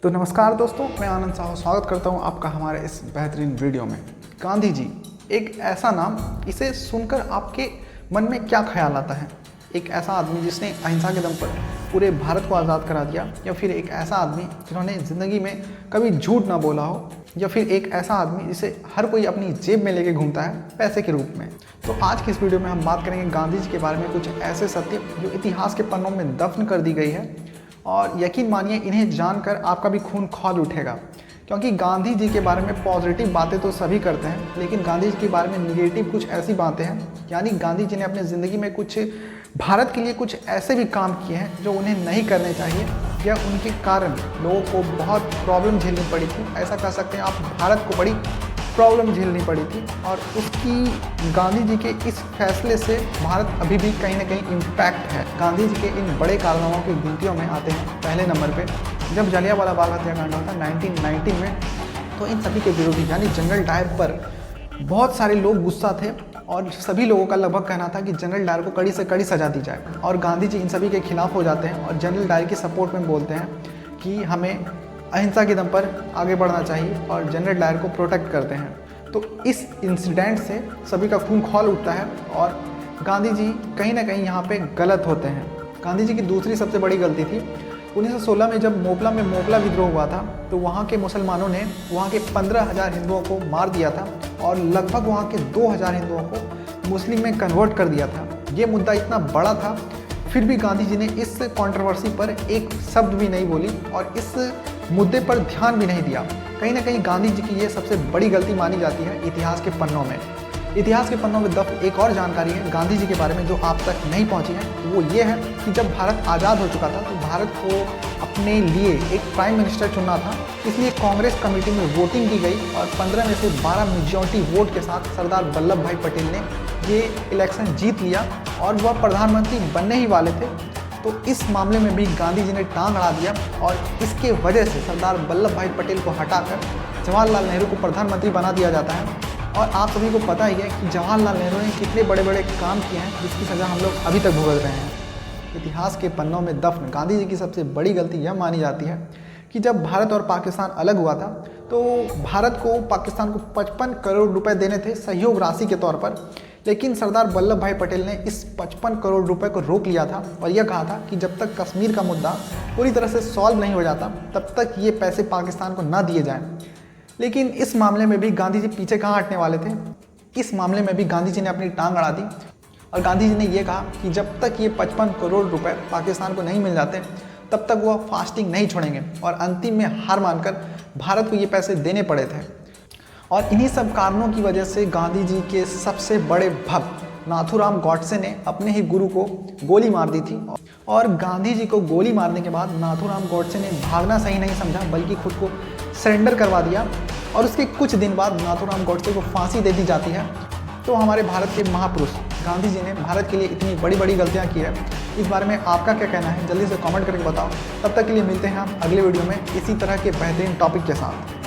तो नमस्कार दोस्तों, मैं आनंद साहू स्वागत करता हूं आपका हमारे इस बेहतरीन वीडियो में। गांधी जी एक ऐसा नाम, इसे सुनकर आपके मन में क्या ख्याल आता है? एक ऐसा आदमी जिसने अहिंसा के दम पर पूरे भारत को आज़ाद करा दिया, या फिर एक ऐसा आदमी जिन्होंने ज़िंदगी में कभी झूठ ना बोला हो, या फिर एक ऐसा आदमी जिसे हर कोई अपनी जेब में लेके घूमता है पैसे के रूप में। तो आज की इस वीडियो में हम बात करेंगे गांधी जी के बारे में, कुछ ऐसे सत्य जो इतिहास के पन्नों में दफन कर दी गई है। और यकीन मानिए, इन्हें जानकर आपका भी खून खौल उठेगा, क्योंकि गांधी जी के बारे में पॉजिटिव बातें तो सभी करते हैं, लेकिन गांधी जी के बारे में निगेटिव कुछ ऐसी बातें हैं। यानी गांधी जी ने अपनी ज़िंदगी में कुछ भारत के लिए कुछ ऐसे भी काम किए हैं जो उन्हें नहीं करने चाहिए, या उनके कारण लोगों को बहुत प्रॉब्लम झेलनी पड़ी थी। ऐसा कह सकते हैं आप, भारत को बड़ी प्रॉब्लम झेलनी पड़ी थी। और उसकी गांधी जी के इस फैसले से भारत अभी भी कहीं ना कहीं इम्पैक्ट है। गांधी जी के इन बड़े कारनामों की गिनतियों में आते हैं पहले नंबर पे जब जलियांवाला बाग हत्याकांड हुआ था 1919 में, तो इन सभी के विरोधी यानी जनरल डायर पर बहुत सारे लोग गुस्सा थे, और सभी लोगों का लगभग कहना था कि जनरल डायर को कड़ी से कड़ी सजा दी जाए। और गांधी जी इन सभी के खिलाफ हो जाते हैं और जनरल डायर की सपोर्ट में बोलते हैं कि हमें अहिंसा के दम पर आगे बढ़ना चाहिए, और जनरल डायर को प्रोटेक्ट करते हैं। तो इस इंसिडेंट से सभी का खून खौल उठता है, और गांधी जी कहीं ना कहीं यहाँ पे गलत होते हैं। गांधी जी की दूसरी सबसे बड़ी गलती थी 1916 में, जब मोपला में मोपला विद्रोह हुआ था, तो वहाँ के मुसलमानों ने वहाँ के 15,000 हिंदुओं को मार दिया था, और लगभग वहाँ के 2,000 हिंदुओं को मुस्लिम में कन्वर्ट कर दिया था। ये मुद्दा इतना बड़ा था, फिर भी गांधी जी ने इस कंट्रोवर्सी पर एक शब्द भी नहीं बोली और इस मुद्दे पर ध्यान भी नहीं दिया। कहीं ना कहीं गांधी जी की ये सबसे बड़ी गलती मानी जाती है इतिहास के पन्नों में। इतिहास के पन्नों में दफ एक और जानकारी है गांधी जी के बारे में जो आप तक नहीं पहुंची है, वो ये है कि जब भारत आज़ाद हो चुका था, तो भारत को अपने लिए एक प्राइम मिनिस्टर चुनना था। इसलिए कांग्रेस कमेटी में वोटिंग की गई, और 15 में से 12 मेजॉरिटी वोट के साथ सरदार वल्लभ भाई पटेल ने ये इलेक्शन जीत लिया, और वह प्रधानमंत्री बनने ही वाले थे। तो इस मामले में भी गांधी जी ने टांग अड़ा दिया, और इसके वजह से सरदार वल्लभ भाई पटेल को हटाकर जवाहरलाल नेहरू को प्रधानमंत्री बना दिया जाता है। और आप सभी को पता ही है कि जवाहरलाल नेहरू ने कितने बड़े बड़े काम किए हैं, जिसकी सज़ा हम लोग अभी तक भुगत रहे हैं। इतिहास के पन्नों में दफन गांधी जी की सबसे बड़ी गलती यह मानी जाती है कि जब भारत और पाकिस्तान अलग हुआ था, तो भारत को पाकिस्तान को 55 करोड़ रुपए देने थे सहयोग राशि के तौर पर, लेकिन सरदार वल्लभ भाई पटेल ने इस 55 करोड़ रुपए को रोक लिया था, और यह कहा था कि जब तक कश्मीर का मुद्दा पूरी तरह से सॉल्व नहीं हो जाता, तब तक ये पैसे पाकिस्तान को ना दिए जाएं। लेकिन इस मामले में भी गांधी जी पीछे कहाँ हटने वाले थे। इस मामले में भी गांधी जी ने अपनी टांग अड़ा दी, और गांधी जी ने यह कहा कि जब तक ये 55 करोड़ रुपए पाकिस्तान को नहीं मिल जाते, तब तक वह फास्टिंग नहीं छोड़ेंगे, और अंतिम में हार मानकर भारत को ये पैसे देने पड़े थे। और इन्हीं सब कारणों की वजह से गांधी जी के सबसे बड़े भक्त नाथूराम गॉडसे ने अपने ही गुरु को गोली मार दी थी। और गांधी जी को गोली मारने के बाद नाथूराम गॉडसे ने भागना सही नहीं समझा, बल्कि खुद को सरेंडर करवा दिया, और उसके कुछ दिन बाद नाथूराम गॉडसे को फांसी दे दी जाती है। तो हमारे भारत के महापुरुष गांधी जी ने भारत के लिए इतनी बड़ी बड़ी गलतियाँ की है। इस बारे में आपका क्या कहना है, जल्दी से कमेंट करके बताओ। तब तक के लिए मिलते हैं हम अगले वीडियो में इसी तरह के बेहतरीन टॉपिक के साथ।